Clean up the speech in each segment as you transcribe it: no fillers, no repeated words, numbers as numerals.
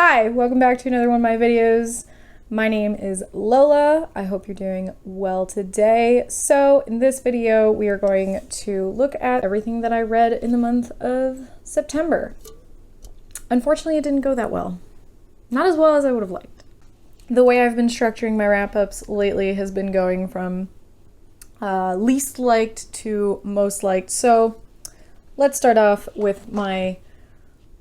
Hi, welcome back to another one of my videos. My name is Lola. I hope you're doing well today. So in this video, we are going to look at everything that I read in the month of September. Unfortunately, it didn't go that well. Not as well as I would have liked. The way I've been structuring my wrap-ups lately has been going from least liked to most liked. So let's start off with my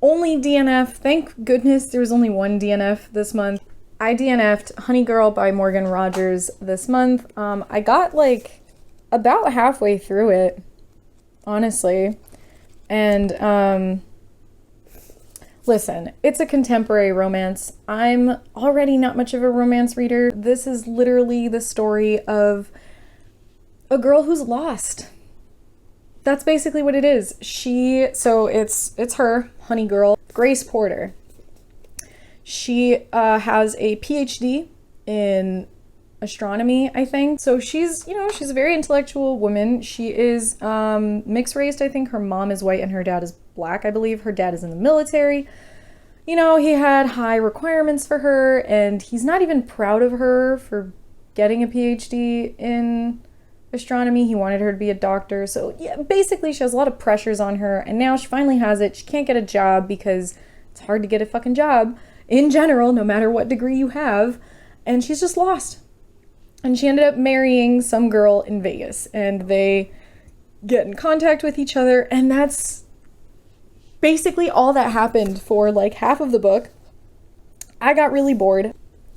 only DNF. Thank goodness there was only one DNF this month. I DNF'd Honey Girl by Morgan Rogers this month. I got like about halfway through it, honestly. And listen, it's a contemporary romance. I'm already not much of a romance reader. This is literally the story of a girl who's lost. That's basically what it is. So it's her, Honey Girl, Grace Porter. She has a PhD in astronomy, I think. So she's a very intellectual woman. She is mixed race. I think her mom is white and her dad is black, I believe. Her dad is in the military. You know, he had high requirements for her, and he's not even proud of her for getting a PhD in astronomy. He wanted her to be a doctor. So yeah, basically she has a lot of pressures on her, and now she finally has it. She can't get a job because it's hard to get a fucking job in general, no matter what degree you have, and she's just lost. And she ended up marrying some girl in Vegas, and they get in contact with each other, and that's basically all that happened for like half of the book. I got really bored.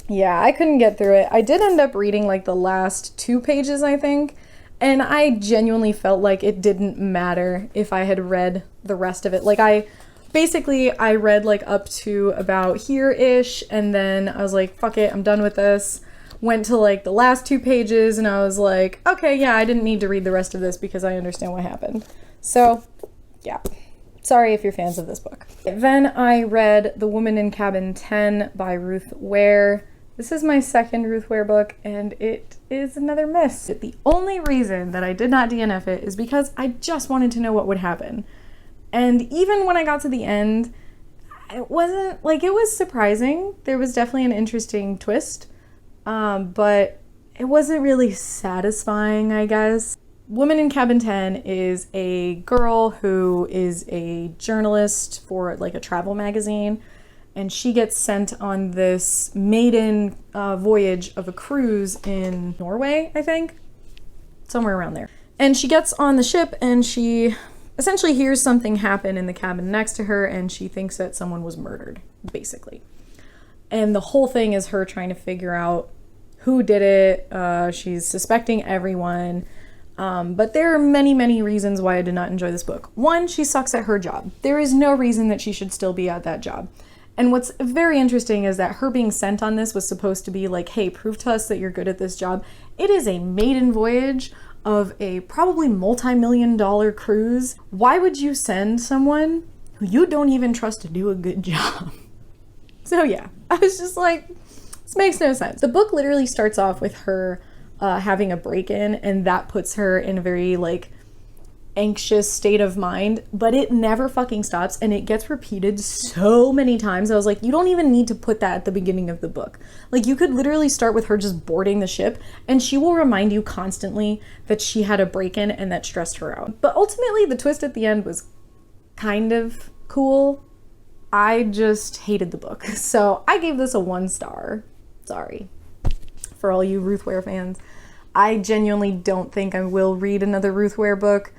Yeah, I couldn't get through it. I did end up reading like the last 2 pages, I think, and I genuinely felt like it didn't matter if I had read the rest of it. Like I read like up to about here-ish, and then I was like, fuck it, I'm done with this. Went to like the last 2 pages, and I was like, okay, yeah, I didn't need to read the rest of this because I understand what happened. So, yeah. Sorry if you're fans of this book. Then I read The Woman in Cabin 10 by Ruth Ware. This is my second Ruth Ware book, and it is another miss. The only reason that I did not DNF it is because I just wanted to know what would happen. And even when I got to the end, it wasn't, like, it was surprising. There was definitely an interesting twist, but it wasn't really satisfying, I guess. Woman in Cabin 10 is a girl who is a journalist for, like, a travel magazine, and she gets sent on this maiden voyage of a cruise in Norway, I think. Somewhere around there. And she gets on the ship, and she essentially hears something happen in the cabin next to her, and she thinks that someone was murdered, basically. And the whole thing is her trying to figure out who did it. She's suspecting everyone. But there are many, many reasons why I did not enjoy this book. One, she sucks at her job. There is no reason that she should still be at that job. And what's very interesting is that her being sent on this was supposed to be like, hey, prove to us that you're good at this job. It is a maiden voyage of a probably multi-million-dollar cruise. Why would you send someone who you don't even trust to do a good job? So yeah, I was just like, this makes no sense. The book literally starts off with her having a break-in, and that puts her in a very like anxious state of mind, but it never fucking stops, and it gets repeated so many times. I was like, you don't even need to put that at the beginning of the book. Like, you could literally start with her just boarding the ship, and she will remind you constantly that she had a break-in and that stressed her out. But ultimately, the twist at the end was kind of cool. I just hated the book, so I gave this a 1 star. Sorry for all you Ruth Ware fans. I genuinely don't think I will read another Ruth Ware book.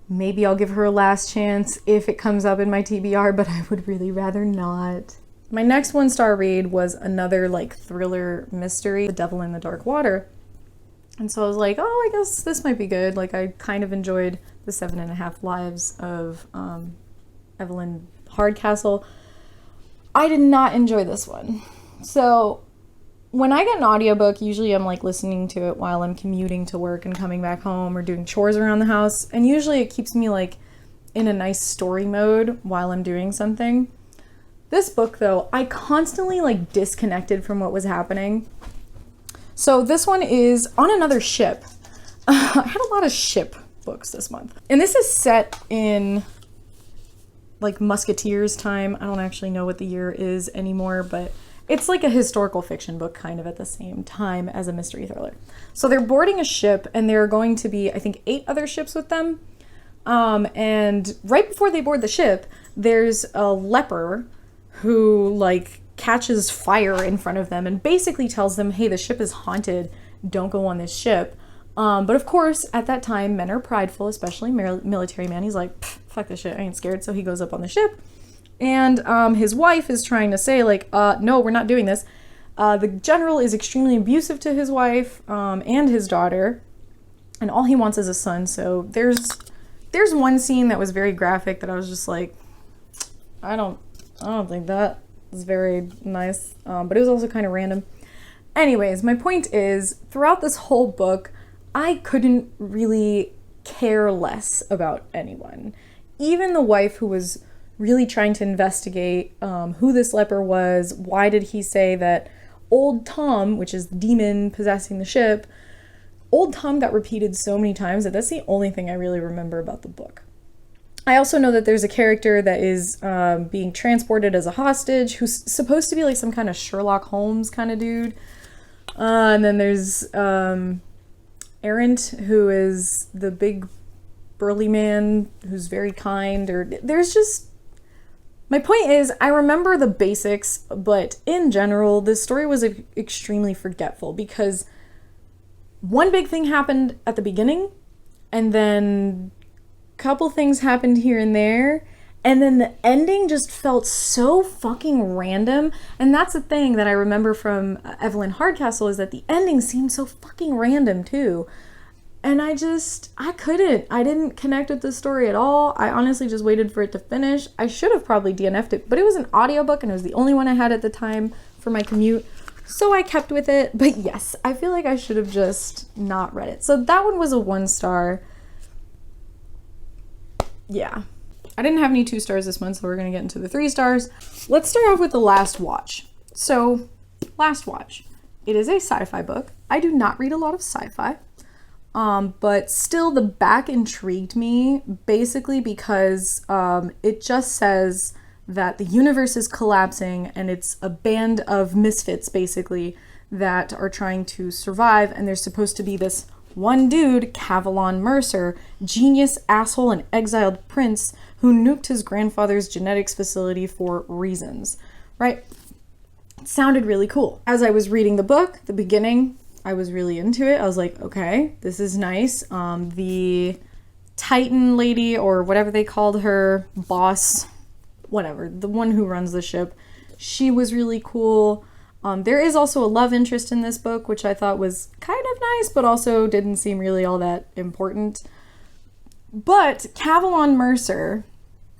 Maybe I'll give her a last chance if it comes up in my TBR, but I would really rather not. My next 1-star read was another like thriller mystery, The Devil in the Dark Water. And so I was like, oh, I guess this might be good. Like, I kind of enjoyed The 7.5 Lives of Evelyn Hardcastle. I did not enjoy this one. So when I get an audiobook, usually I'm like listening to it while I'm commuting to work and coming back home or doing chores around the house. And usually it keeps me like in a nice story mode while I'm doing something. This book though, I constantly like disconnected from what was happening. So this one is on another ship. I had a lot of ship books this month. And this is set in like Musketeers time. I don't actually know what the year is anymore, but it's like a historical fiction book kind of at the same time as a mystery thriller. So they're boarding a ship, and there are going to be, I think, 8 other ships with them. And right before they board the ship, there's a leper who like catches fire in front of them and basically tells them, hey, the ship is haunted. Don't go on this ship. But of course, at that time, men are prideful, especially military man. He's like, fuck this shit, I ain't scared. So he goes up on the ship. And his wife is trying to say, like, no, we're not doing this. The general is extremely abusive to his wife and his daughter. And all he wants is a son. So there's one scene that was very graphic that I was just like, I don't think that is very nice. But it was also kind of random. Anyways, my point is, throughout this whole book, I couldn't really care less about anyone. Even the wife, who was really trying to investigate who this leper was, why did he say that Old Tom, which is the demon possessing the ship, Old Tom got repeated so many times that that's the only thing I really remember about the book. I also know that there's a character that is being transported as a hostage who's supposed to be like some kind of Sherlock Holmes kind of dude. And then there's Errant, who is the big burly man who's very kind. Or there's just... My point is, I remember the basics, but in general, this story was extremely forgetful because one big thing happened at the beginning, and then a couple things happened here and there, and then the ending just felt so fucking random. And that's the thing that I remember from Evelyn Hardcastle, is that the ending seemed so fucking random too. And I didn't connect with the story at all. I honestly just waited for it to finish. I should have probably DNF'd it, but it was an audiobook and it was the only one I had at the time for my commute. So I kept with it. But yes, I feel like I should have just not read it. So that one was a 1 star. Yeah. I didn't have any 2 stars this month, so we're going to get into the 3 stars. Let's start off with The Last Watch. So, Last Watch. It is a sci-fi book. I do not read a lot of sci-fi. But still, the back intrigued me, basically because it just says that the universe is collapsing and it's a band of misfits, basically, that are trying to survive, and there's supposed to be this one dude, Cavalon Mercer, genius, asshole, and exiled prince who nuked his grandfather's genetics facility for reasons, right? It sounded really cool. As I was reading the book, the beginning, I was really into it. I was like, okay, this is nice. The Titan lady, or whatever they called her, boss, whatever, the one who runs the ship, she was really cool. There is also a love interest in this book, which I thought was kind of nice, but also didn't seem really all that important. But Cavalon Mercer,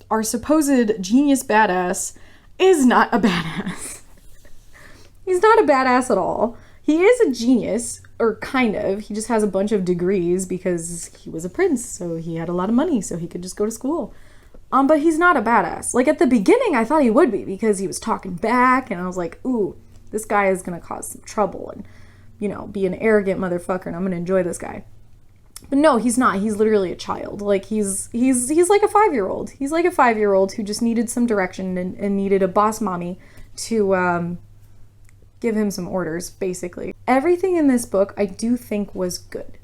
our supposed genius badass, is not a badass. He's not a badass at all. He is a genius, or kind of. He just has a bunch of degrees because he was a prince, so he had a lot of money, so he could just go to school. But he's not a badass. Like, at the beginning, I thought he would be, because he was talking back, and I was like, ooh, this guy is gonna cause some trouble and, you know, be an arrogant motherfucker, and I'm gonna enjoy this guy. But no, he's not. He's literally a child. Like, he's like a 5-year-old. He's like a 5-year-old who just needed some direction and needed a boss mommy to give him some orders, basically. Everything in this book I do think was good.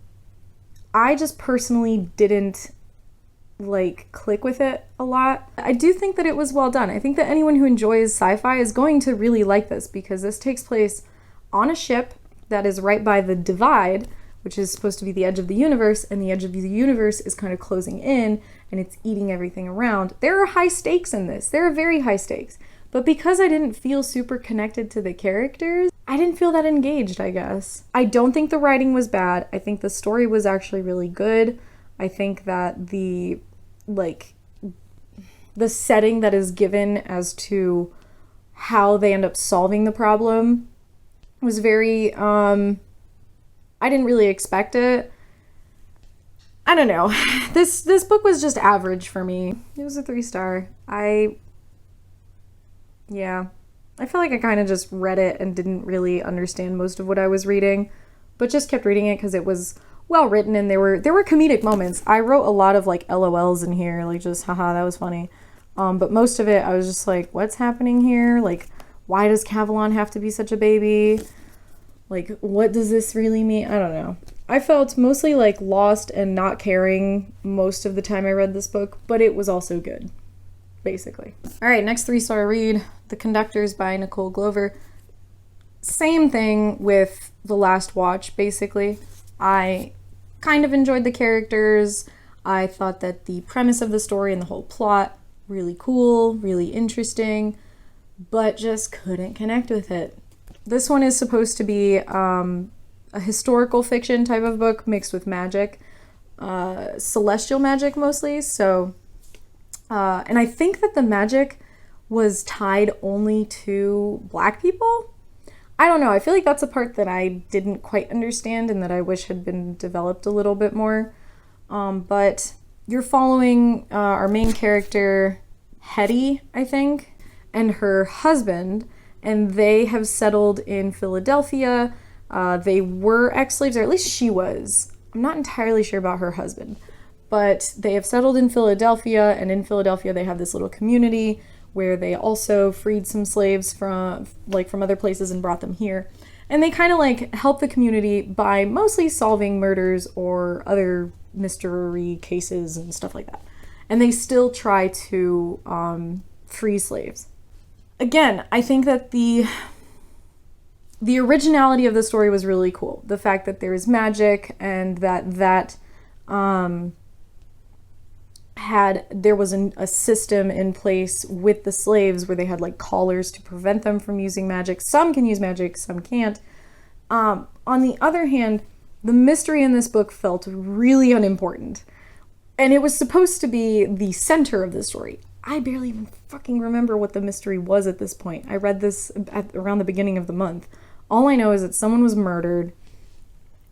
I just personally didn't click with it a lot. I do think that it was well done. I think that anyone who enjoys sci-fi is going to really like this, because this takes place on a ship that is right by the divide, which is supposed to be the edge of the universe, and the edge of the universe is kind of closing in and it's eating everything around. There are high stakes in this. There are very high stakes. But because I didn't feel super connected to the characters, I didn't feel that engaged, I guess. I don't think the writing was bad. I think the story was actually really good. I think that the setting that is given as to how they end up solving the problem was very, I didn't really expect it. I don't know. This book was just average for me. It was a 3-star. Yeah. I feel like I kind of just read it and didn't really understand most of what I was reading, but just kept reading it because it was well written and there were comedic moments. I wrote a lot of LOLs in here, just haha, that was funny. But most of it, I was just like, what's happening here? Like, why does Cavalon have to be such a baby? Like, what does this really mean? I don't know. I felt mostly like lost and not caring most of the time I read this book, but it was also good, basically. All right, next 3-star read, The Conductors by Nicole Glover. Same thing with The Last Watch, basically. I kind of enjoyed the characters. I thought that the premise of the story and the whole plot, really cool, really interesting, but just couldn't connect with it. This one is supposed to be a historical fiction type of book mixed with magic, celestial magic mostly. So, and I think that the magic was tied only to Black people. I don't know. I feel like that's a part that I didn't quite understand and that I wish had been developed a little bit more. But you're following our main character, Hetty, I think, and her husband, and they have settled in Philadelphia. They were ex-slaves, or at least she was. I'm not entirely sure about her husband, but they have settled in Philadelphia, and in Philadelphia they have this little community where they also freed some slaves from other places and brought them here. And they kind of like help the community by mostly solving murders or other mystery cases and stuff like that. And they still try to free slaves. Again, I think that the originality of the story was really cool. The fact that there is magic and that there was a system in place with the slaves where they had like collars to prevent them from using magic. Some can use magic, some can't. On the other hand, the mystery in this book felt really unimportant. And it was supposed to be the center of the story. I barely even fucking remember what the mystery was at this point. I read this around the beginning of the month. All I know is that someone was murdered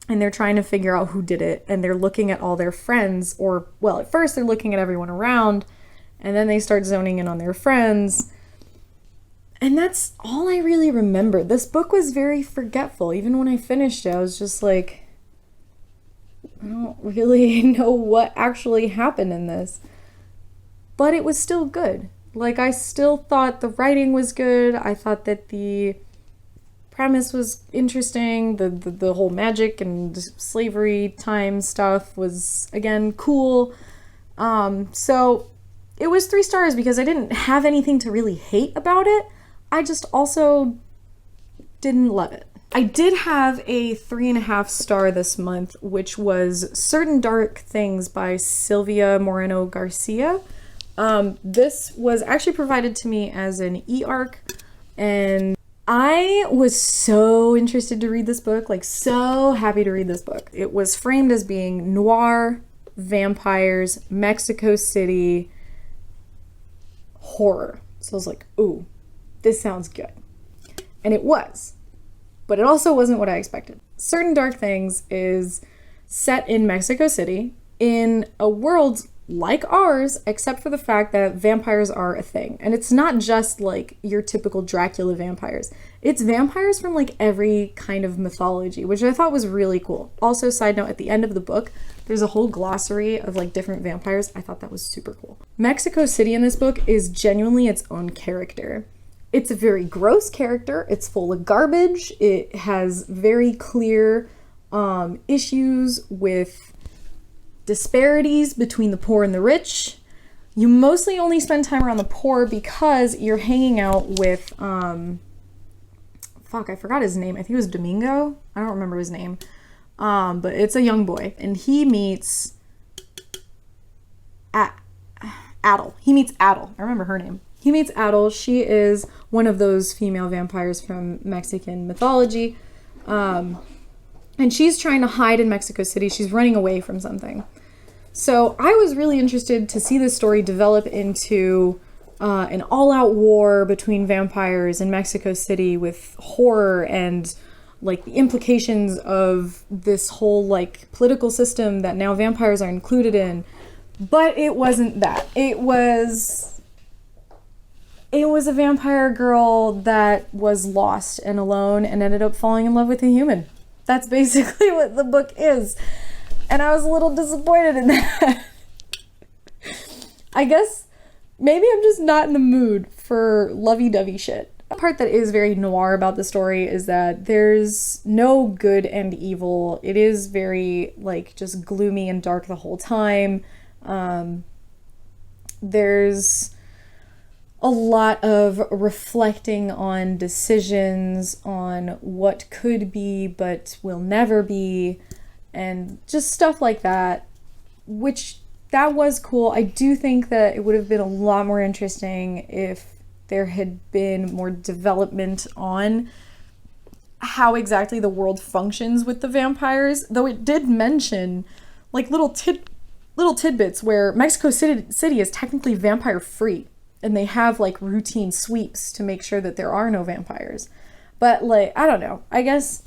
and they're trying to figure out who did it, and they're looking at all their friends, or, well, at first they're looking at everyone around, and then they start zoning in on their friends. And that's all I really remember. This book was very forgetful. Even when I finished it, I was just like, I don't really know what actually happened in this. But it was still good. Like, I still thought the writing was good. I thought that the premise was interesting. The whole magic and slavery time stuff was, again, cool. So it was 3 stars because I didn't have anything to really hate about it. I just also didn't love it. I did have a 3.5 star this month, which was Certain Dark Things by Sylvia Moreno Garcia. This was actually provided to me as an e-arc, and I was so interested to read this book, like so happy to read this book. It was framed as being noir, vampires, Mexico City, horror. So I was like, ooh, this sounds good. And it was, but it also wasn't what I expected. Certain Dark Things is set in Mexico City in a world like ours, except for the fact that vampires are a thing. And it's not just like your typical Dracula vampires. It's vampires from like every kind of mythology, which I thought was really cool. Also, side note, at the end of the book, there's a whole glossary of like different vampires. I thought that was super cool. Mexico City in this book is genuinely its own character. It's a very gross character. It's full of garbage. It has very clear issues with disparities between the poor and the rich. You mostly only spend time around the poor because you're hanging out with, I forgot his name. I think it was Domingo. I don't remember his name. But it's a young boy. And he meets Adel. He meets Adel. I remember her name. He meets Adel. She is one of those female vampires from Mexican mythology. And she's trying to hide in Mexico City. She's running away from something. So I was really interested to see this story develop into an all-out war between vampires in Mexico City with horror and like the implications of this whole like political system that now vampires are included in. But it wasn't that. It was a vampire girl that was lost and alone and ended up falling in love with a human. That's basically what the book is. And I was a little disappointed in that. I guess maybe I'm just not in the mood for lovey-dovey shit. The part that is very noir about the story is that there's no good and evil. It is very, like, just gloomy and dark the whole time. There's a lot of reflecting on decisions, on what could be but will never be, and just stuff like that, which that was cool. I do think that it would have been a lot more interesting if there had been more development on how exactly the world functions with the vampires, though it did mention like little tidbits where Mexico City is technically vampire free, and they have like routine sweeps to make sure that there are no vampires. But like, I don't know. I guess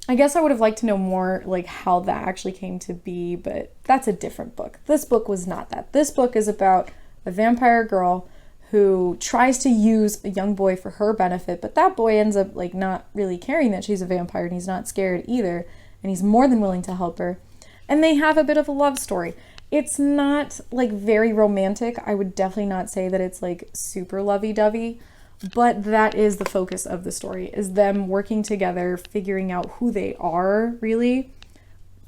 I would have liked to know more like how that actually came to be, but that's a different book. This book was not that. This book is about a vampire girl who tries to use a young boy for her benefit, but that boy ends up like not really caring that she's a vampire, and he's not scared either, and he's more than willing to help her. And they have a bit of a love story. It's not like very romantic. I would definitely not say that it's like super lovey-dovey, but that is the focus of the story, is them working together, figuring out who they are really,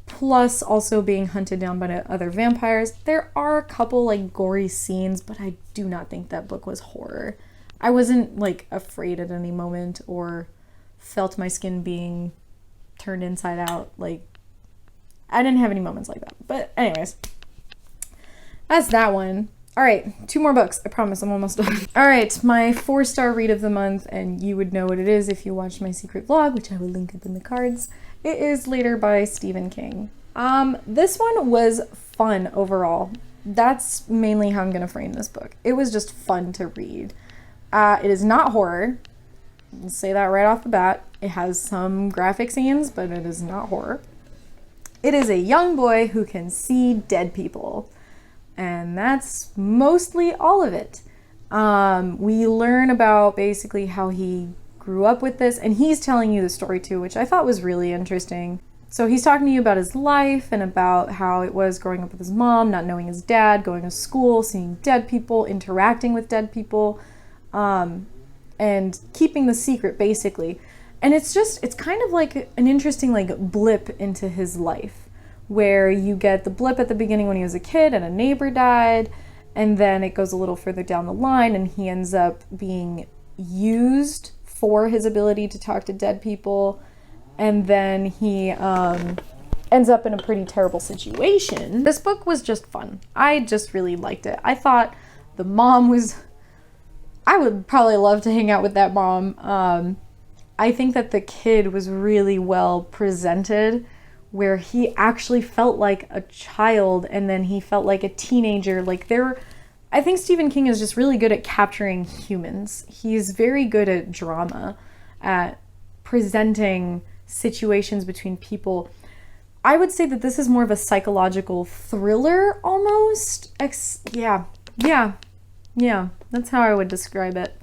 plus also being hunted down by other vampires. There are a couple like gory scenes, but I do not think that book was horror. I wasn't like afraid at any moment or felt my skin being turned inside out. Like, I didn't have any moments like that. But anyways, that's that one. All right, 2 more books. I promise I'm almost done. All right, my 4-star read of the month, and you would know what it is if you watched my secret vlog, which I will link up in the cards. It is Later by Stephen King. This one was fun overall. That's mainly how I'm gonna frame this book. It was just fun to read. It is not horror. I'll say that right off the bat. It has some graphic scenes, but it is not horror. It is a young boy who can see dead people. And that's mostly all of it. We learn about basically how he grew up with this, and he's telling you the story too, which I thought was really interesting. So he's talking to you about his life and about how it was growing up with his mom, not knowing his dad, going to school, seeing dead people, interacting with dead people, and keeping the secret basically. And it's kind of like an interesting like blip into his life, where you get the blip at the beginning when he was a kid and a neighbor died, and then it goes a little further down the line and he ends up being used for his ability to talk to dead people, and then he ends up in a pretty terrible situation. This book was just fun. I just really liked it. I thought the mom was... I would probably love to hang out with that mom. I think that the kid was really well presented, where he actually felt like a child and then he felt like a teenager. Like I think Stephen King is just really good at capturing humans. He's very good at drama, at presenting situations between people. I would say that this is more of a psychological thriller almost. Yeah, that's how I would describe it.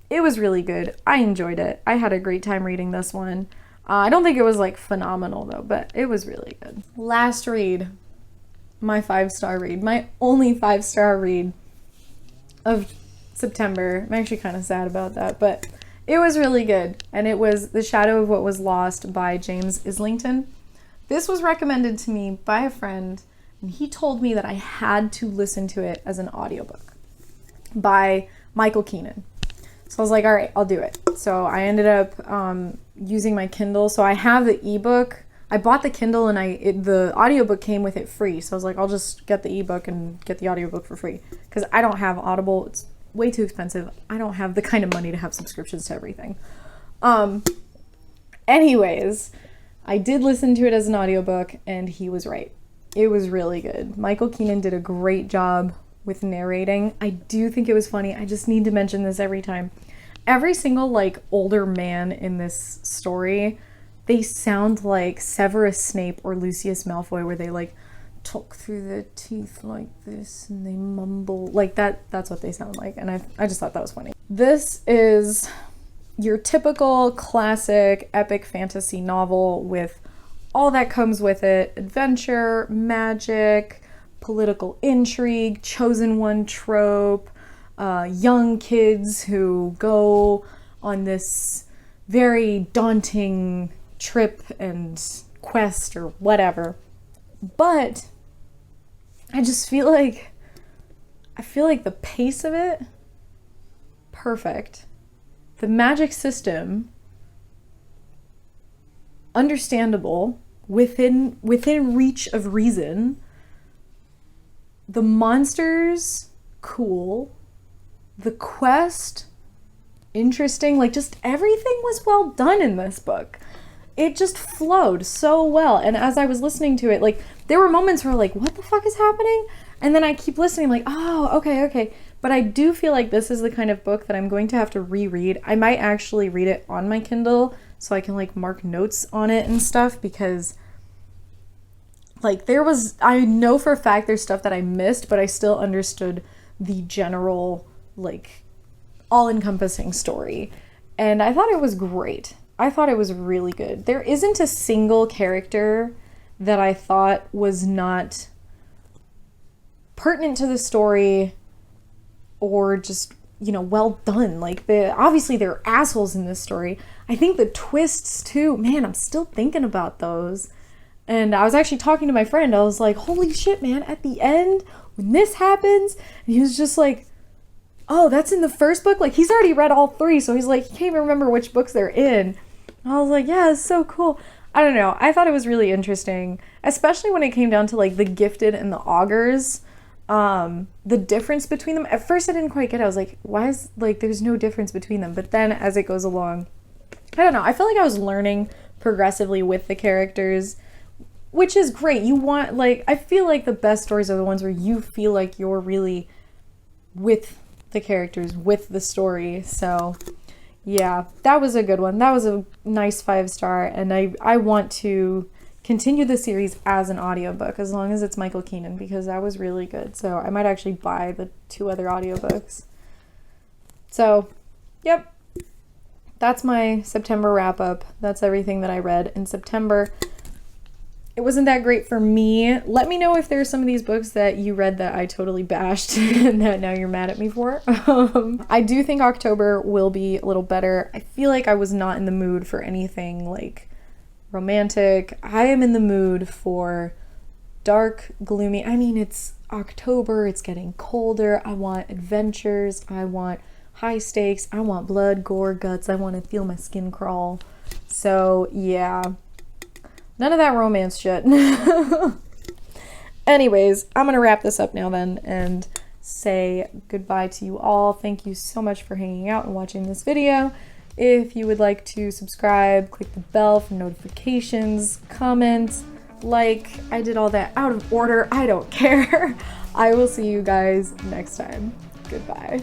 It was really good. I enjoyed it. I had a great time reading this one. I don't think it was like phenomenal though, but it was really good. Last read, my 5-star read, my only 5-star read of September. I'm actually kind of sad about that, but it was really good. And it was The Shadow of What Was Lost by James Islington. This was recommended to me by a friend, and he told me that I had to listen to it as an audiobook by Michael Keenan. So I was like, all right, I'll do it. So I ended up using my Kindle. So I have the ebook. I bought the Kindle and the audiobook came with it free. So I was like, I'll just get the ebook and get the audiobook for free. Because I don't have Audible. It's way too expensive. I don't have the kind of money to have subscriptions to everything. Anyways, I did listen to it as an audiobook, and he was right. It was really good. Michael Keenan did a great job with narrating. I do think it was funny. I just need to mention this every time. Every single like older man in this story, they sound like Severus Snape or Lucius Malfoy, where they like talk through their teeth like this and they mumble like that. That's what they sound like, and I just thought that was funny. This is your typical classic epic fantasy novel with all that comes with it: adventure, magic, political intrigue, chosen one trope, young kids who go on this very daunting trip and quest or whatever. But I just feel like the pace of it, perfect. The magic system, understandable, within reach of reason. The monsters, cool. The quest, interesting. Like, just everything was well done in this book. It just flowed so well. And as I was listening to it, like, there were moments where, like, what the fuck is happening? And then I keep listening, like, oh, okay. But I do feel like this is the kind of book that I'm going to have to reread. I might actually read it on my Kindle so I can, like, mark notes on it and stuff, because, like, I know for a fact there's stuff that I missed, but I still understood the general, like, all-encompassing story. And I thought it was great. I thought it was really good. There isn't a single character that I thought was not pertinent to the story or just, you know, well done. Like, obviously there are assholes in this story. I think the twists too, man, I'm still thinking about those. And I was actually talking to my friend. I was like, holy shit, man, at the end when this happens, and he was just like, oh, that's in the first book? Like, he's already read all three, so he's like, he can't even remember which books they're in. And I was like, yeah, it's so cool. I don't know. I thought it was really interesting, especially when it came down to, like, the gifted and the augurs. The difference between them. At first I didn't quite get it. I was like, why is, like, there's no difference between them? But then as it goes along, I don't know. I feel like I was learning progressively with the characters, which is great. You want, like, I feel like the best stories are the ones where you feel like you're really with the characters, with the story. So yeah, that was a good one. That was a nice 5-star, and I want to continue the series as an audiobook as long as it's Michael Keenan, because that was really good. So I might actually buy the 2 other audiobooks. So, yep. That's my September wrap up. That's everything that I read in September. It wasn't that great for me. Let me know if there's some of these books that you read that I totally bashed and that now you're mad at me for. I do think October will be a little better. I feel like I was not in the mood for anything, like, romantic. I am in the mood for dark, gloomy. I mean, it's October, it's getting colder. I want adventures. I want high stakes. I want blood, gore, guts. I want to feel my skin crawl. So, yeah. None of that romance shit. Anyways, I'm going to wrap this up now then and say goodbye to you all. Thank you so much for hanging out and watching this video. If you would like to subscribe, click the bell for notifications, comment, like. I did all that out of order. I don't care. I will see you guys next time. Goodbye.